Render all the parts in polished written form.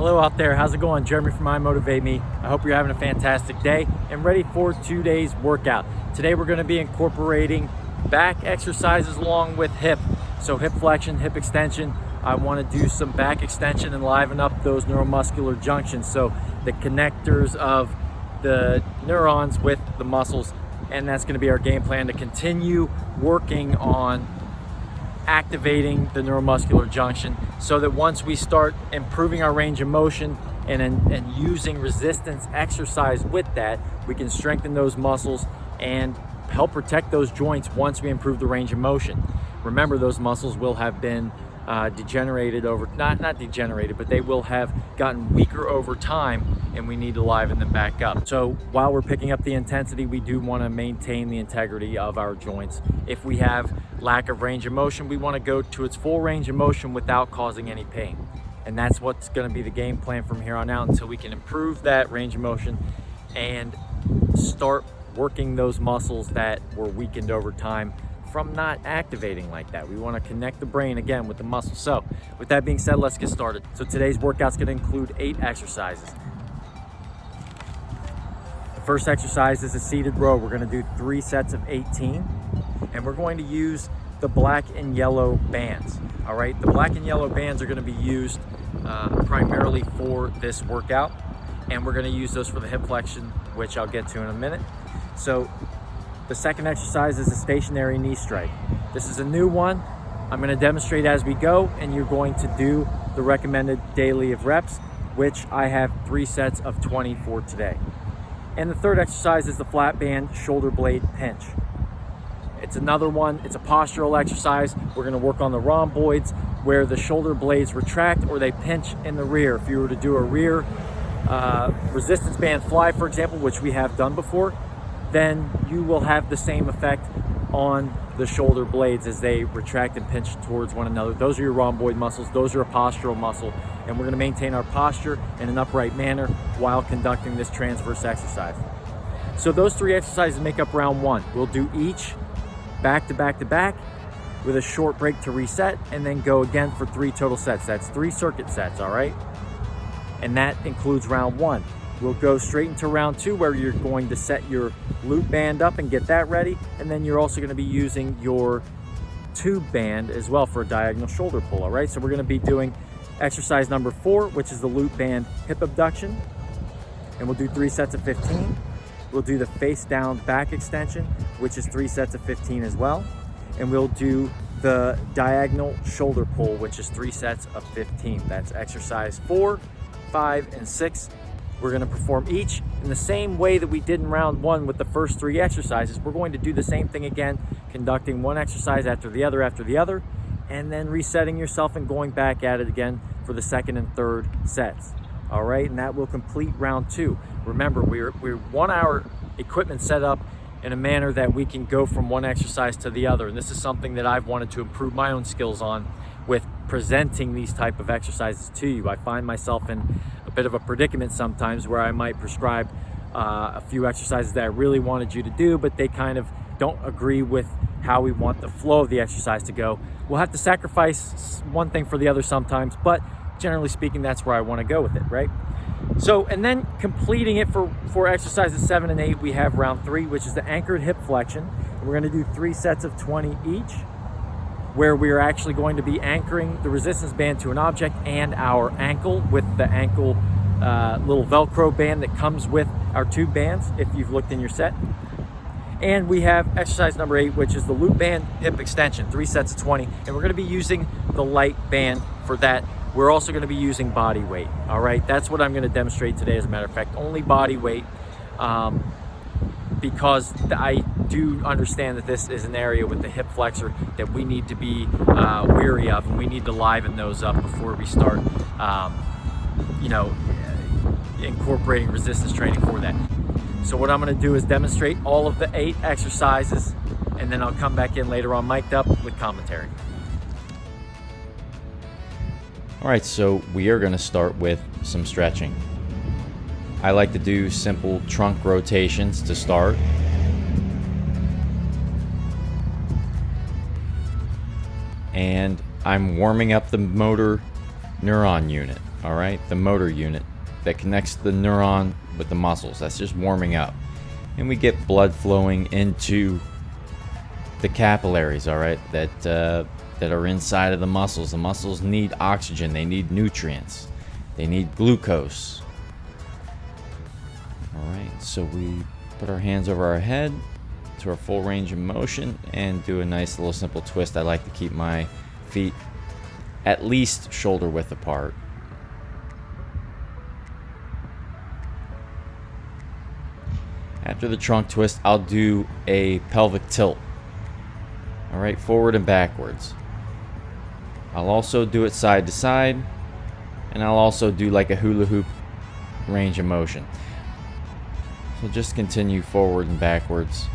Hello out there, how's it going? Jeremy from Motivate Me. I hope you're having a fantastic day and ready for today's workout. Today we're going to be incorporating back exercises along with hip. So hip flexion, hip extension. I want to do some back extension and liven up those neuromuscular junctions. So the connectors of the neurons with the muscles. And that's going to be our game plan to continue working on activating the neuromuscular junction so that once we start improving our range of motion and using resistance exercise with that, we can strengthen those muscles and help protect those joints once we improve the range of motion. Remember, those muscles will have been degenerated over, not degenerated, but they will have gotten weaker over time, and we need to liven them back up. So while we're picking up the intensity, we do want to maintain the integrity of our joints. If we have lack of range of motion, we want to go to its full range of motion without causing any pain. And that's what's going to be the game plan from here on out until we can improve that range of motion and start working those muscles that were weakened over time from not activating like that. We want to connect the brain again with the muscle. So with that being said, let's get started. So today's workout's going to include 8 exercises. The first exercise is a seated row. We're going to do 3 sets of 18, and we're going to use the black and yellow bands. All right, the black and yellow bands are going to be used primarily for this workout, and we're going to use those for the hip flexion, which I'll get to in a minute. So the second exercise is a stationary knee strike. This is a new one. I'm going to demonstrate as we go, and you're going to do the recommended daily of reps, which I have 3 sets of 20 for today. And the third exercise is the flat band shoulder blade pinch. It's another one. It's a postural exercise. We're going to work on the rhomboids where the shoulder blades retract or they pinch in the rear. If you were to do a rear resistance band fly, for example, which we have done before, then you will have the same effect on the shoulder blades as they retract and pinch towards one another. Those are your rhomboid muscles. Those are a postural muscle. And we're going to maintain our posture in an upright manner while conducting this transverse exercise. So those 3 exercises make up round 1. We'll do each back to back to back with a short break to reset, and then go again for 3 total sets. That's 3 circuit sets, all right? And that includes round 1. We'll go straight into round 2 where you're going to set your loop band up and get that ready. And then you're also going to be using your tube band as well for a diagonal shoulder pull, all right? So we're going to be doing exercise number 4, which is the loop band hip abduction. And we'll do 3 sets of 15. We'll do the face down back extension, which is 3 sets of 15 as well. And we'll do the diagonal shoulder pull, which is 3 sets of 15. That's exercise 4, 5, and 6. We're going to perform each in the same way that we did in round 1 with the first 3 exercises. We're going to do the same thing again, conducting one exercise after the other, and then resetting yourself and going back at it again for the second and third sets. All right, and that will complete round 2. Remember, we want our equipment set up in a manner that we can go from one exercise to the other. And this is something that I've wanted to improve my own skills on with presenting these type of exercises to you. I find myself in a bit of a predicament sometimes where I might prescribe a few exercises that I really wanted you to do, but they kind of don't agree with how we want the flow of the exercise to go. We'll have to sacrifice one thing for the other sometimes, but generally speaking, that's where I want to go with it, right? So, and then completing it for exercises 7 and 8, we have round 3, which is the anchored hip flexion. We're going to do 3 sets of 20 each, where we are actually going to be anchoring the resistance band to an object and our ankle with the ankle little Velcro band that comes with our tube bands, if you've looked in your set. And we have exercise number 8, which is the loop band hip extension, 3 sets of 20. And we're going to be using the light band for that. We're also going to be using body weight. All right, that's what I'm going to demonstrate today, as a matter of fact, only body weight, because I do understand that this is an area with the hip flexor that we need to be wary of, and we need to liven those up before we start, incorporating resistance training for that. So what I'm going to do is demonstrate all of the 8 exercises, and then I'll come back in later on mic'd up with commentary. All right, so we are going to start with some stretching. I like to do simple trunk rotations to start. And I'm warming up the motor neuron unit. all right? The motor unit that connects the neuron with the muscles. That's just warming up. And we get blood flowing into the capillaries, all right, that are inside of the muscles. The muscles need oxygen, they need nutrients, they need glucose. All right, so we put our hands over our head to our full range of motion and do a nice little simple twist. I like to keep my feet at least shoulder width apart. After the trunk twist, I'll do a pelvic tilt. All right, forward and backwards. I'll also do it side to side, and I'll also do like a hula hoop range of motion. So just continue forward and backwards,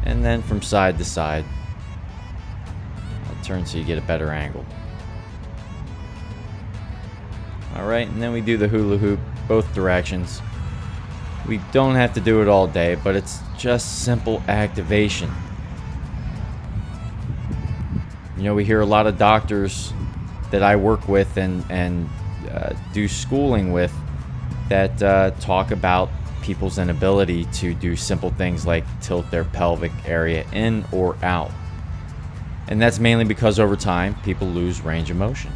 and then from side to side. I'll turn so you get a better angle. All right, and then we do the hula hoop both directions. We don't have to do it all day, but it's just simple activation. You know, we hear a lot of doctors that I work with and do schooling with that talk about people's inability to do simple things like tilt their pelvic area in or out. And that's mainly because over time, people lose range of motion.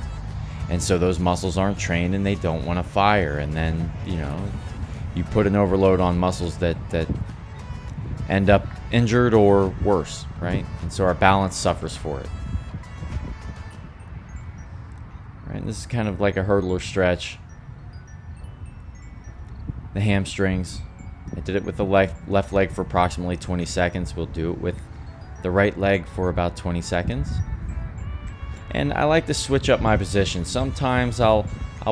And so those muscles aren't trained and they don't want to fire. And then, you know, you put an overload on muscles that end up injured or worse, right? And so our balance suffers for it. Right, this is kind of like a hurdler stretch. The hamstrings. I did it with the left leg for approximately 20 seconds. We'll do it with the right leg for about 20 seconds. And I like to switch up my position. Sometimes I'll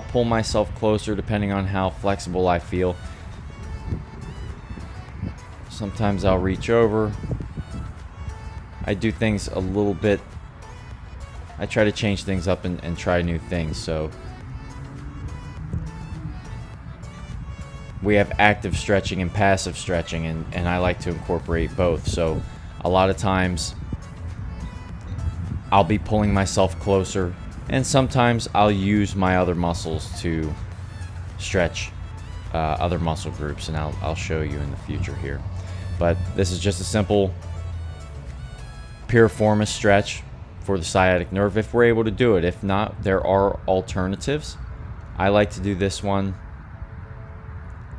pull myself closer depending on how flexible I feel. Sometimes I'll reach over. I do things a little bit. I try to change things up and try new things. So we have active stretching and passive stretching, and I like to incorporate both. So a lot of times I'll be pulling myself closer, and sometimes I'll use my other muscles to stretch other muscle groups, and I'll show you in the future here. But this is just a simple piriformis stretch for the sciatic nerve if we're able to do it. If not, there are alternatives. I like to do this one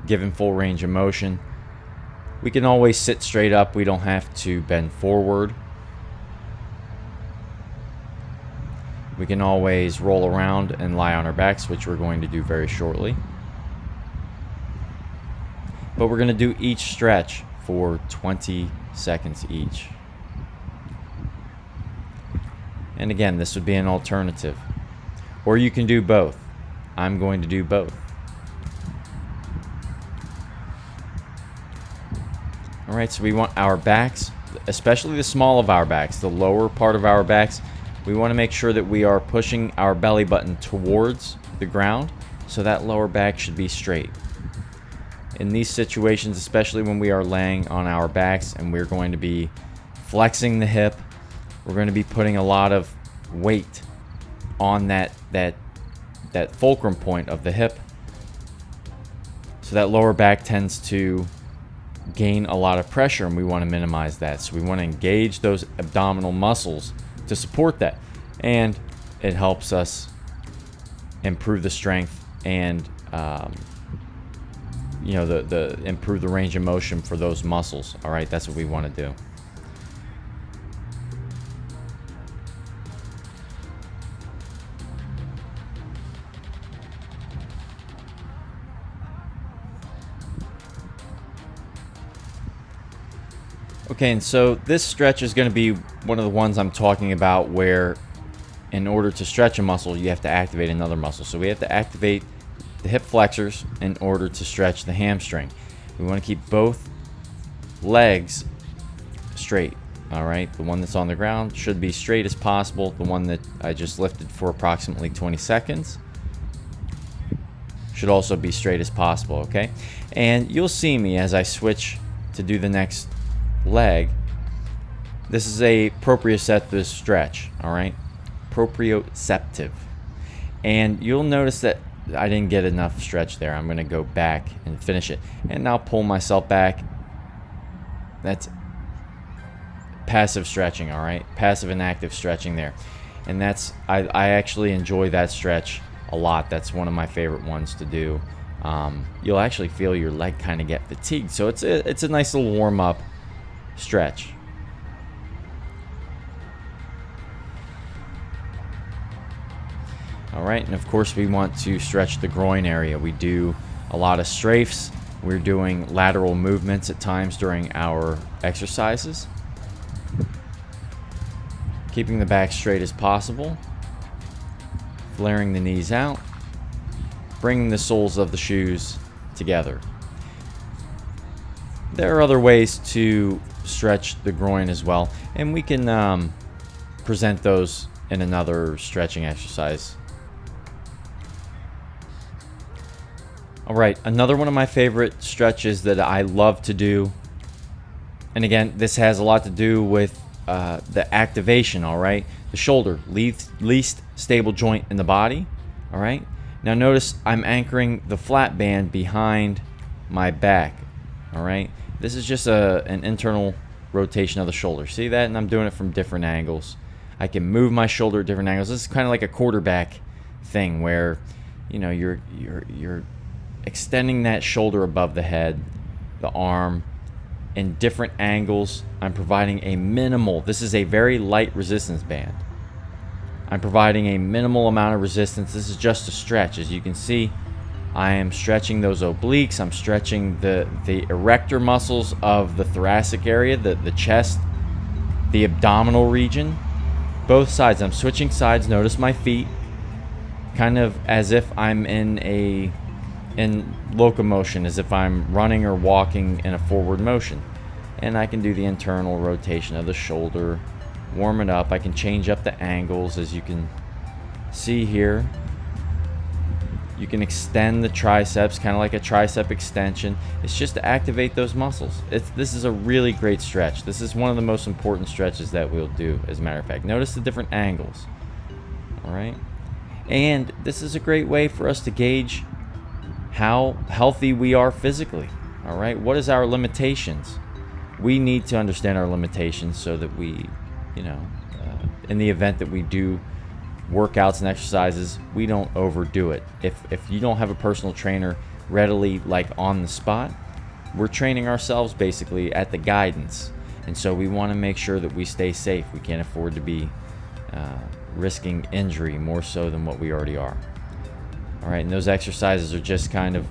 given full range of motion. We can always sit straight up. We don't have to bend forward. We can always roll around and lie on our backs, which we're going to do very shortly. But we're going to do each stretch for 20 seconds each. And again, this would be an alternative. Or you can do both. I'm going to do both. All right, so we want our backs, especially the small of our backs, the lower part of our backs, we want to make sure that we are pushing our belly button towards the ground, so that lower back should be straight. In these situations, especially when we are laying on our backs and we're going to be flexing the hip, we're going to be putting a lot of weight on that fulcrum point of the hip. So that lower back tends to gain a lot of pressure, and we want to minimize that. So we want to engage those abdominal muscles to support that, and it helps us improve the strength and the improve the range of motion for those muscles. All right, that's what we want to do. Okay, and so this stretch is going to be one of the ones I'm talking about where in order to stretch a muscle, you have to activate another muscle. So we have to activate the hip flexors in order to stretch the hamstring. We want to keep both legs straight. All right, the one that's on the ground should be straight as possible. The one that I just lifted for approximately 20 seconds should also be straight as possible, okay? And you'll see me as I switch to do the next leg. This is a proprioceptive stretch, all right? Proprioceptive. And you'll notice that I didn't get enough stretch there. I'm going to go back and finish it. And now pull myself back. That's passive stretching, all right? Passive and active stretching there. And that's, I actually enjoy that stretch a lot. That's one of my favorite ones to do. You'll actually feel your leg kind of get fatigued. So it's a nice little warm-up stretch. All right, and of course we want to stretch the groin area. We do a lot of strafes. We're doing lateral movements at times during our exercises. Keeping the back straight as possible. Flaring the knees out. Bringing the soles of the shoes together. There are other ways to stretch the groin as well, and we can present those in another stretching exercise. All right, another one of my favorite stretches that I love to do, and again, this has a lot to do with the activation, all right? The shoulder, least stable joint in the body, all right? Now notice I'm anchoring the flat band behind my back, all right? This is just an internal rotation of the shoulder. See that? And I'm doing it from different angles. I can move my shoulder at different angles. This is kind of like a quarterback thing where, you know, you're extending that shoulder above the head, the arm, in different angles. I'm providing a minimal, this is a very light resistance band. I'm providing a minimal amount of resistance. This is just a stretch. As you can see, I am stretching those obliques. I'm stretching the erector muscles of the thoracic area, the chest, the abdominal region, both sides. I'm switching sides. Notice my feet, kind of as if I'm in locomotion, as if I'm running or walking in a forward motion. And I can do the internal rotation of the shoulder, warm it up. I can change up the angles, as you can see here. You can extend the triceps, kind of like a tricep extension. It's just to activate those muscles. This is a really great stretch. This is one of the most important stretches that we'll do, as a matter of fact. Notice the different angles. All right. And this is a great way for us to gauge how healthy we are physically. All right. What is our limitations? We need to understand our limitations so that we, in the event that we do workouts and exercises, we don't overdo it. If you don't have a personal trainer readily, like on the spot, we're training ourselves basically at the guidance, and so we want to make sure that we stay safe. We can't afford to be risking injury more so than what we already are. All right, and those exercises are just kind of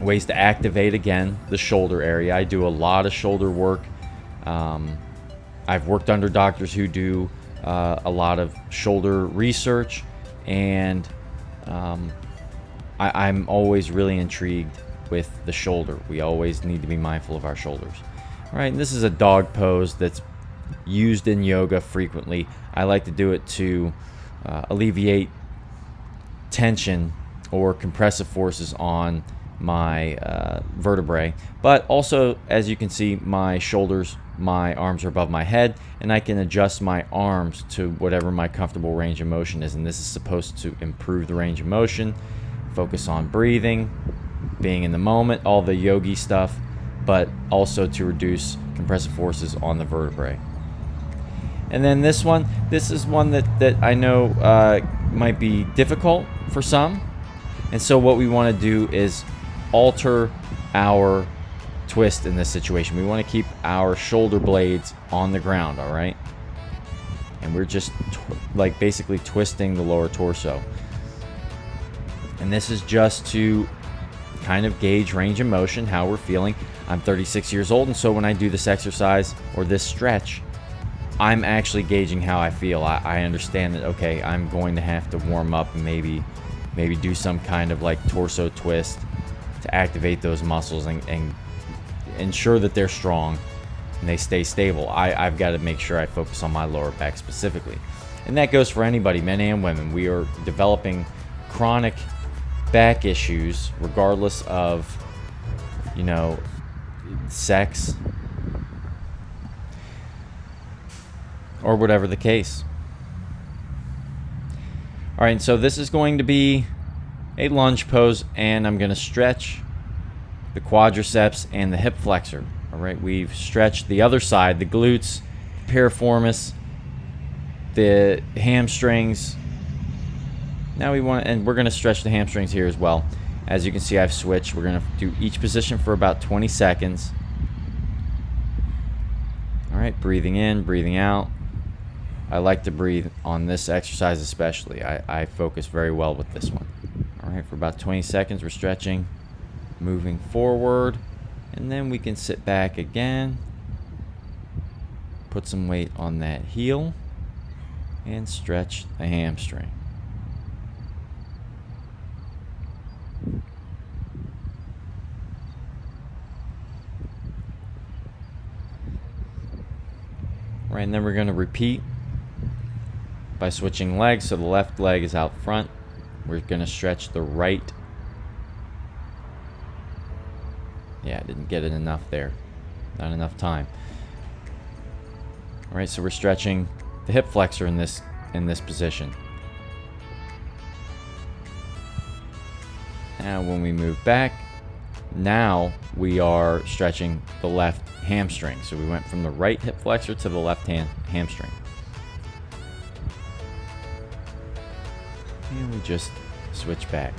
ways to activate, again, the shoulder area. I do a lot of shoulder work. I've worked under doctors who do a lot of shoulder research, and I'm always really intrigued with the shoulder. We always need to be mindful of our shoulders. All right, and this is a dog pose that's used in yoga frequently. I like to do it to alleviate tension or compressive forces on my vertebrae, but also, as you can see, my shoulders, my arms are above my head, and I can adjust my arms to whatever my comfortable range of motion is. And this is supposed to improve the range of motion, focus on breathing, being in the moment, all the yogi stuff, but also to reduce compressive forces on the vertebrae. And then this is one that I know might be difficult for some. And so what we want to do is alter our twist in this situation. We want to keep our shoulder blades on the ground, all right? And we're just basically twisting the lower torso. And this is just to kind of gauge range of motion, how we're feeling. I'm 36 years old, and so when I do this exercise or this stretch, I'm actually gauging how I feel. I understand that, okay, I'm going to have to warm up and maybe do some kind of like torso twist to activate those muscles and ensure that they're strong and they stay stable. I've got to make sure I focus on my lower back specifically. And that goes for anybody, men and women. We are developing chronic back issues regardless of, sex or whatever the case. All right, so this is going to be a lunge pose, and I'm going to stretch the quadriceps and the hip flexor. All right, we've stretched the other side, the glutes, piriformis, the hamstrings. Now we're going to stretch the hamstrings here as well. As you can see, I've switched. We're going to do each position for about 20 seconds. All right, breathing in, breathing out. I like to breathe on this exercise especially. I focus very well with this one. All right, for about 20 seconds, we're stretching, moving forward, and then we can sit back again, put some weight on that heel, and stretch the hamstring. Right, and then we're going to repeat by switching legs. So the left leg is out front. We're going to stretch the right. Yeah, I didn't get it enough there. Not enough time. All right, so we're stretching the hip flexor in this position. Now when we move back, now we are stretching the left hamstring. So we went from the right hip flexor to the left hamstring. And we just switch back.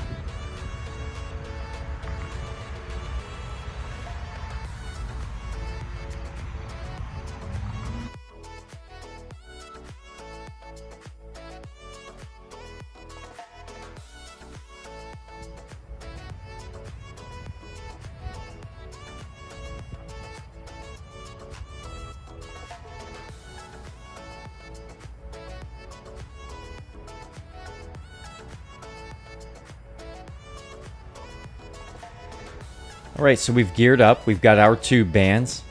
All right, so we've geared up. We've got our 2 bands.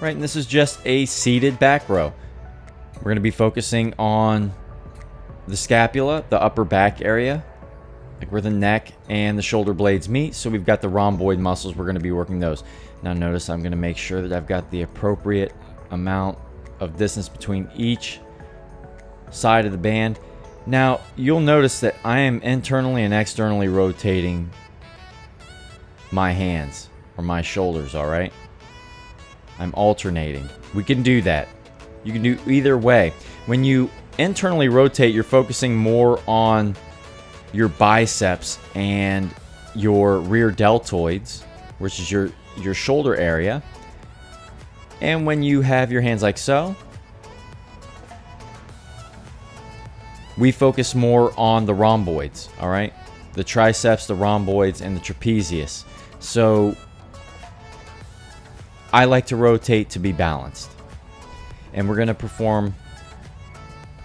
Right, and this is just a seated back row. We're going to be focusing on the scapula, the upper back area, like where the neck and the shoulder blades meet. So we've got the rhomboid muscles. We're going to be working those. Now notice I'm going to make sure that I've got the appropriate amount of distance between each side of the band. Now, you'll notice that I am internally and externally rotating my hands or my shoulders, all right? I'm alternating. We can do that. You can do either way. When you internally rotate, you're focusing more on your biceps and your rear deltoids, which is your shoulder area. And when you have your hands like so, we focus more on the rhomboids, all right? The triceps, the rhomboids, and the trapezius. So I like to rotate to be balanced. And we're going to perform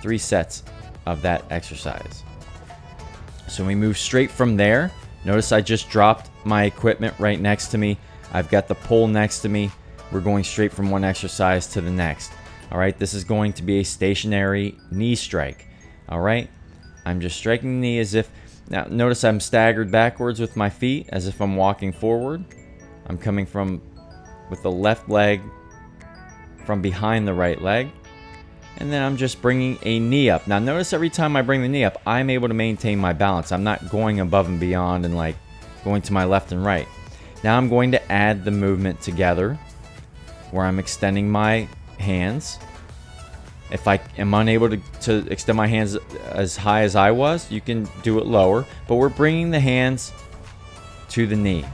3 sets of that exercise. So we move straight from there. Notice I just dropped my equipment right next to me. I've got the pole next to me. We're going straight from one exercise to the next. All right, this is going to be a stationary knee strike. All right, I'm just striking the knee as if, now notice I'm staggered backwards with my feet as if I'm walking forward. I'm coming from with the left leg from behind the right leg. And then I'm just bringing a knee up. Now notice every time I bring the knee up, I'm able to maintain my balance. I'm not going above and beyond and like going to my left and right. Now I'm going to add the movement together where I'm extending my hands. If I am unable to extend my hands as high as I was, you can do it lower. But we're bringing the hands to the knee.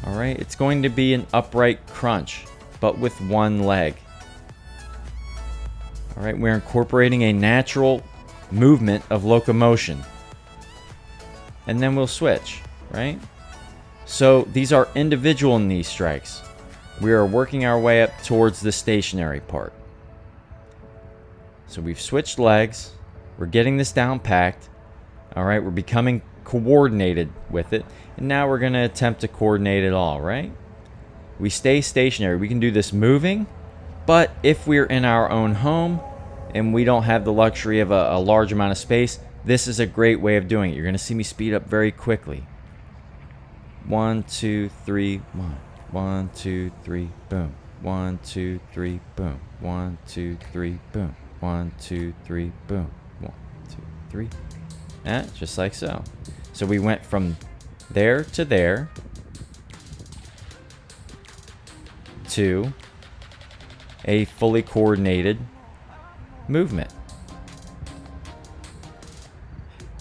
All right, it's going to be an upright crunch, but with one leg. All right, we're incorporating a natural movement of locomotion. And then we'll switch, right? So these are individual knee strikes. We are working our way up towards the stationary part. So we've switched legs. We're getting this down packed. All right, we're becoming coordinated with it. And now we're going to attempt to coordinate it all, right? We stay stationary. We can do this moving, but if we're in our own home and we don't have the luxury of a large amount of space, this is a great way of doing it. You're going to see me speed up very quickly. 1, 2, 3, 1. 1, 2, 3, boom. 1, 2, 3, boom. 1, 2, 3, boom. 1, 2, 3, boom. 1, 2. 3. Just like so. So we went from there to there to a fully coordinated movement.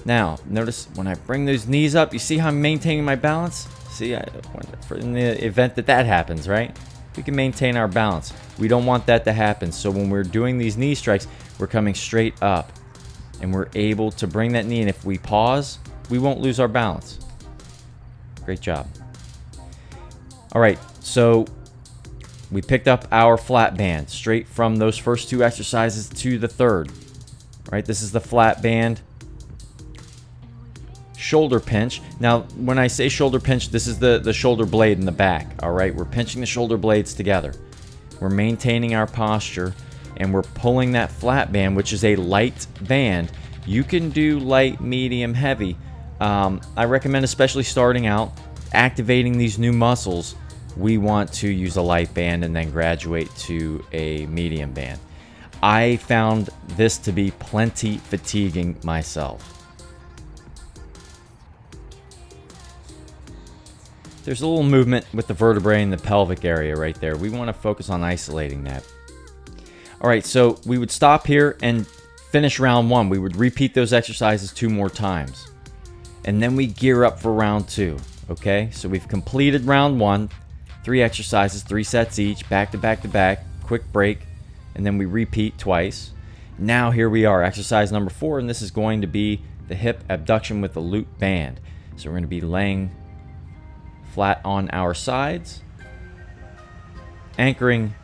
Now, notice when I bring those knees up, you see how I'm maintaining my balance? See, in the event that happens, right? We can maintain our balance. We don't want that to happen. So when we're doing these knee strikes, we're coming straight up. And we're able to bring that knee. And if we pause, we won't lose our balance. Great job. All right, so we picked up our flat band straight from those first 2 exercises to the third. Right, this is the flat band shoulder pinch. Now, when I say shoulder pinch, this is the shoulder blade in the back. All right, we're pinching the shoulder blades together. We're maintaining our posture, and we're pulling that flat band, which is a light band. You can do light, medium, heavy. I recommend, especially starting out, activating these new muscles, we want to use a light band and then graduate to a medium band. I found this to be plenty fatiguing myself. There's a little movement with the vertebrae in the pelvic area right there. We want to focus on isolating that. All right, so we would stop here and finish round 1. We would repeat those exercises 2 more times. And then we gear up for round 2, okay? So we've completed round 1, 3 exercises, 3 sets each, back to back to back, quick break, and then we repeat twice. Now here we are, exercise number 4, and this is going to be the hip abduction with the loop band. So we're going to be laying flat on our sides, anchoring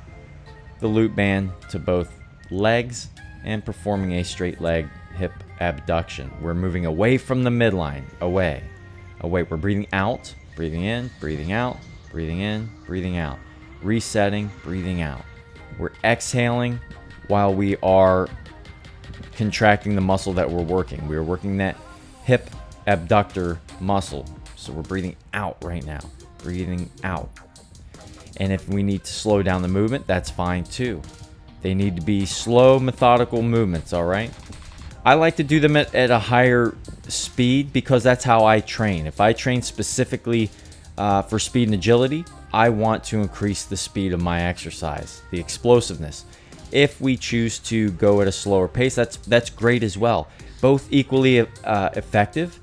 the loop band to both legs, and performing a straight leg hip abduction. We're moving away from the midline, away. We're breathing out, breathing in, breathing out, breathing in, breathing out, resetting, breathing out. We're exhaling while we are contracting the muscle that we're working. We are working that hip abductor muscle. So we're breathing out right now, breathing out. And if we need to slow down the movement, that's fine too. They need to be slow, methodical movements, all right? I like to do them at a higher speed because that's how I train. If I train specifically for speed and agility, I want to increase the speed of my exercise, the explosiveness. If we choose to go at a slower pace, that's great as well. Both equally effective.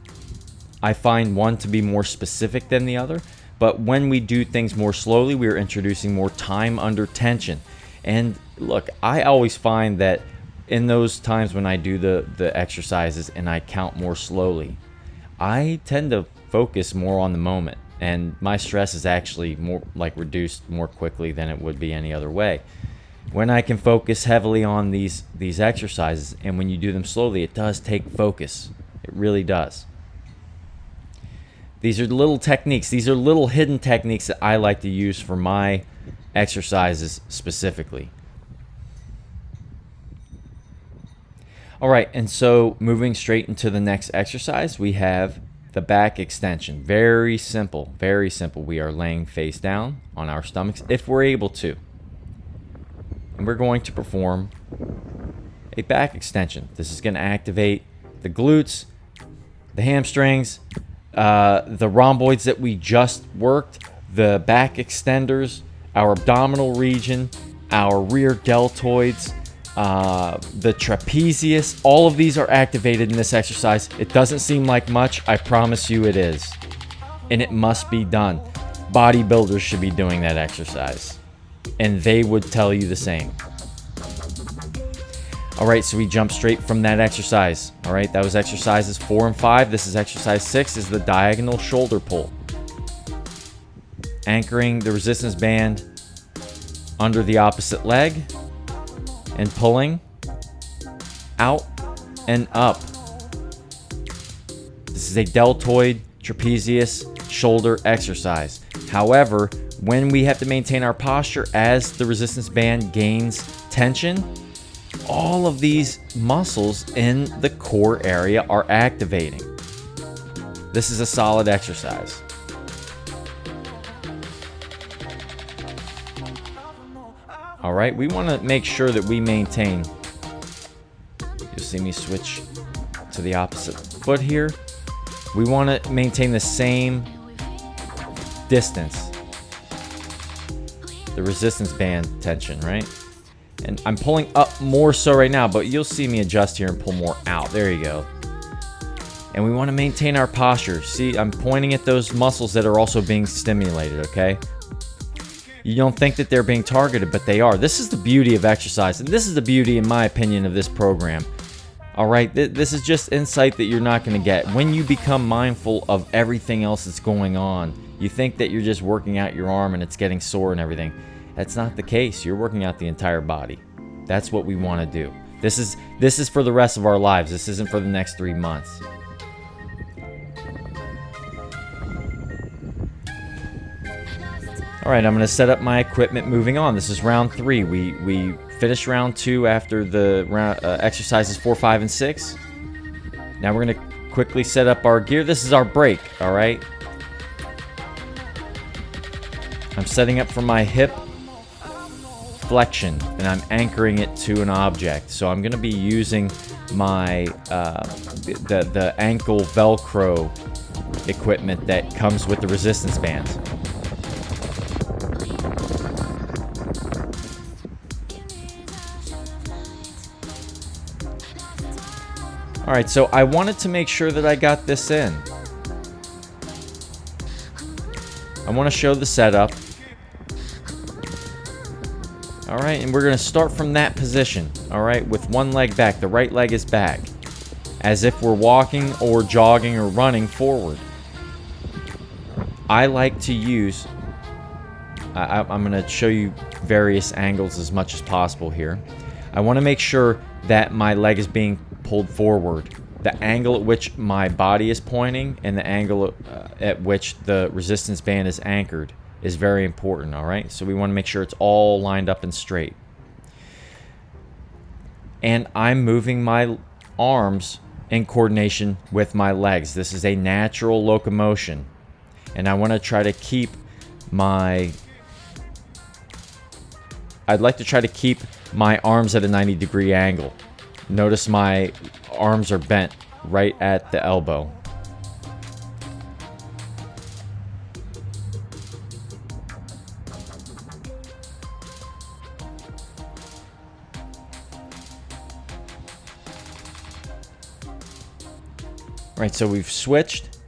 I find one to be more specific than the other, but when we do things more slowly, we are introducing more time under tension. And look, I always find that in those times when I do the exercises and I count more slowly, I tend to focus more on the moment, and my stress is actually more reduced more quickly than it would be any other way. When I can focus heavily on these exercises, and when you do them slowly, it does take focus. It really does. These are little techniques. These are little hidden techniques that I like to use for my exercises specifically. All right, and so moving straight into the next exercise, we have the back extension. Very simple, very simple. We are laying face down on our stomachs if we're able to. And we're going to perform a back extension. This is going to activate the glutes, the hamstrings, the rhomboids that we just worked, the back extenders, our abdominal region, our rear deltoids, the trapezius. All of these are activated in this exercise. It doesn't seem like much. I promise you it is. And it must be done. Bodybuilders should be doing that exercise, and they would tell you the same. All right, so we jump straight from that exercise. All right, that was exercises 4 and 5. This is exercise 6, is the diagonal shoulder pull. Anchoring the resistance band under the opposite leg and pulling out and up. This is a deltoid trapezius shoulder exercise. However, when we have to maintain our posture as the resistance band gains tension, all of these muscles in the core area are activating. This is a solid exercise. All right, we want to make sure that we maintain. You'll see me switch to the opposite foot here. We want to maintain the same distance, the resistance band tension, right? And I'm pulling up more so right now, but you'll see me adjust here and pull more out. There you go. And we want to maintain our posture. See, I'm pointing at those muscles that are also being stimulated, okay? You don't think that they're being targeted, but they are. This is the beauty of exercise, and this is the beauty, in my opinion, of this program. All right, this is just insight that you're not going to get. When you become mindful of everything else that's going on, you think that you're just working out your arm and it's getting sore and everything. That's not the case. You're working out the entire body. That's what we want to do. This is for the rest of our lives. This isn't for the next 3 months. All right, I'm going to set up my equipment moving on. This is round 3. We finished round 2 after the exercises 4, 5, and 6. Now we're going to quickly set up our gear. This is our break, all right? I'm setting up for my hip flexion, and I'm anchoring it to an object. So I'm going to be using my the ankle Velcro equipment that comes with the resistance bands. All right, so I wanted to make sure that I got this in. I want to show the setup. All right, and we're going to start from that position, all right, with one leg back. The right leg is back, as if we're walking or jogging or running forward. I like to use, I'm going to show you various angles as much as possible here. I want to make sure that my leg is being pulled forward. The angle at which my body is pointing and the angle at which the resistance band is anchored is very important, all right? So we want to make sure it's all lined up and straight. And I'm moving my arms in coordination with my legs. This is a natural locomotion. And I want to try to keep my... I'd like to try to keep my arms at a 90-degree angle. Notice my arms are bent right at the elbow. Right, so we've switched.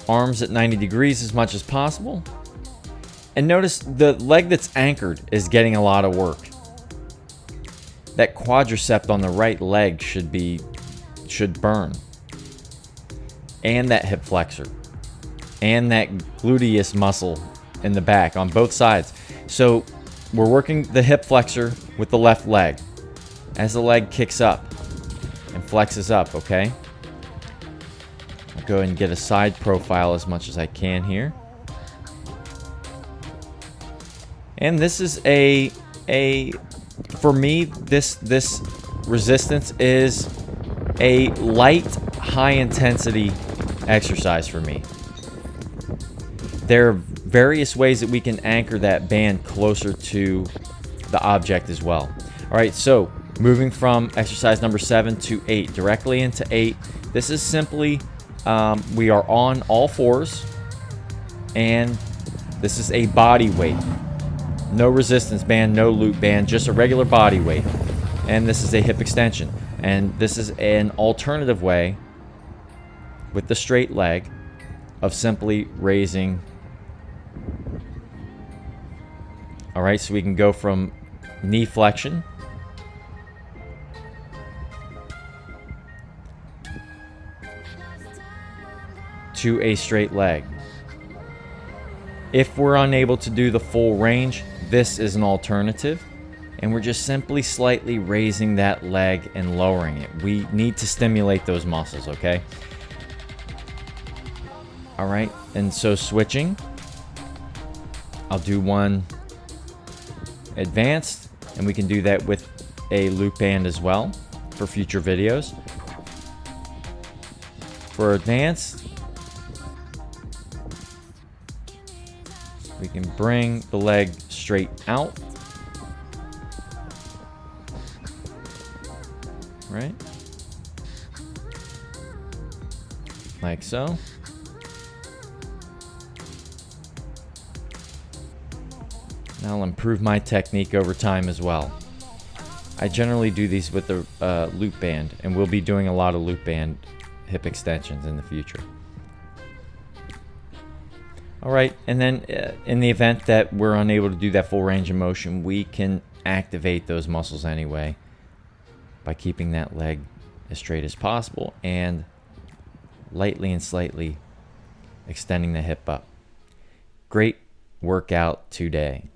Arms at 90 degrees as much as possible. And notice the leg that's anchored is getting a lot of work. That quadricep on the right leg should burn. And that hip flexor. And that gluteus muscle in the back on both sides. So we're working the hip flexor with the left leg as the leg kicks up and flexes up, okay? I'll go ahead and get a side profile as much as I can here. And this is for me, this resistance is a light, high-intensity exercise for me. There are various ways that we can anchor that band closer to the object as well. All right, so moving from exercise number 7 to 8, directly into 8. This is simply, we are on all fours, and this is a body weight. No resistance band, no loop band, just a regular body weight. And this is a hip extension. And this is an alternative way with the straight leg of simply raising. All right, so we can go from knee flexion to a straight leg. If we're unable to do the full range, this is an alternative, and we're just simply slightly raising that leg and lowering it. We need to stimulate those muscles, okay? All right, and so switching, I'll do one advanced, and we can do that with a loop band as well for future videos. For advanced, we can bring the leg straight out, right? like so. Now I'll improve my technique over time as well. I generally do these with the loop band, and we'll be doing a lot of loop band hip extensions in the future. All right, and then in the event that we're unable to do that full range of motion, we can activate those muscles anyway by keeping that leg as straight as possible and lightly and slightly extending the hip up. Great workout today.